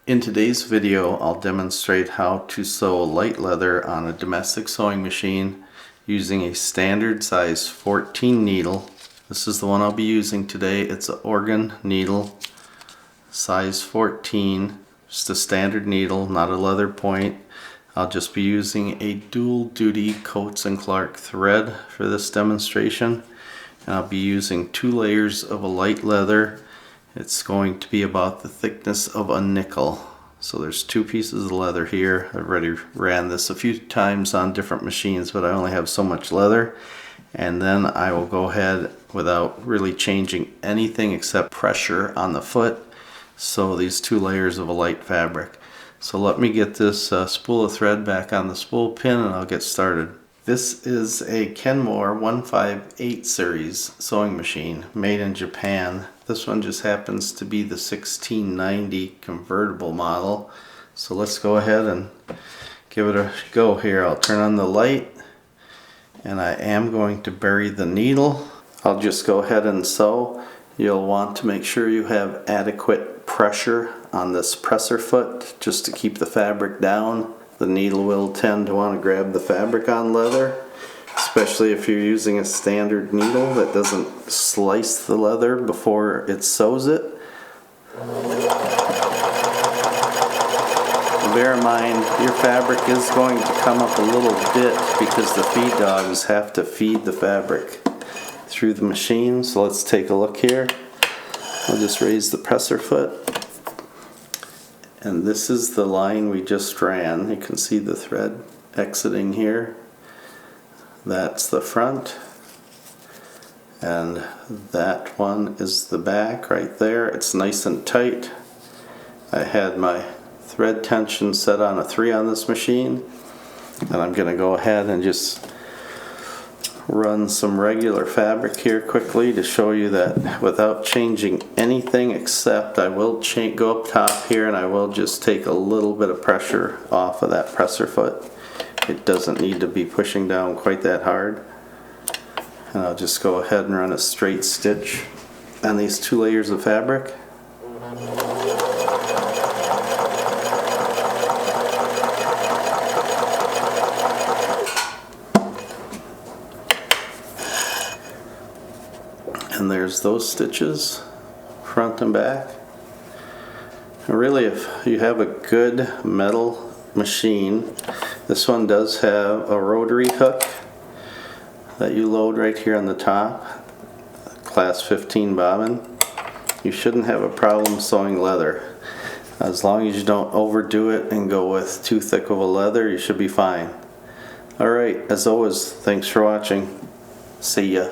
In today's video, I'll demonstrate how to sew light leather on a domestic sewing machine using a standard size 14 needle. This is the one I'll be using today. It's an organ needle, size 14, just a standard needle, not a leather point. I'll just be using a dual duty Coats & Clark thread for this demonstration. And I'll be using 2 layers of a light leather. It's going to be about the thickness of a nickel. So there's 2 pieces of leather here. I've already ran this a few times on different machines, but I only have so much leather. And then I will go ahead without really changing anything except pressure on the foot. So these 2 layers of a light fabric. So let me get this spool of thread back on the spool pin and I'll get started. This is a Kenmore 158 series sewing machine made in Japan. This one just happens to be the 1690 convertible model. So let's go ahead and give it a go here. I'll turn on the light and I am going to bury the needle. I'll just go ahead and sew. You'll want to make sure you have adequate pressure on this presser foot just to keep the fabric down. The needle will tend to want to grab the fabric on leather, especially if you're using a standard needle that doesn't slice the leather before it sews it. Bear in mind, your fabric is going to come up a little bit because the feed dogs have to feed the fabric through the machine. So let's take a look here. I'll just raise the presser foot. And this is the line we just ran. You can see the thread exiting here. That's the front. And that one is the back right there. It's nice and tight. I had my thread tension set on a 3 on this machine. And I'm going to go ahead and just run some regular fabric here quickly to show you that without changing anything, except I will go up top here and I will just take a little bit of pressure off of that presser foot. It doesn't need to be pushing down quite that hard. And I'll just go ahead and run a straight stitch on these 2 layers of fabric. And there's those stitches, front and back. And really, if you have a good metal machine, this one does have a rotary hook that you load right here on the top, class 15 bobbin. You shouldn't have a problem sewing leather. As long as you don't overdo it and go with too thick of a leather, you should be fine. Alright, as always, thanks for watching. See ya.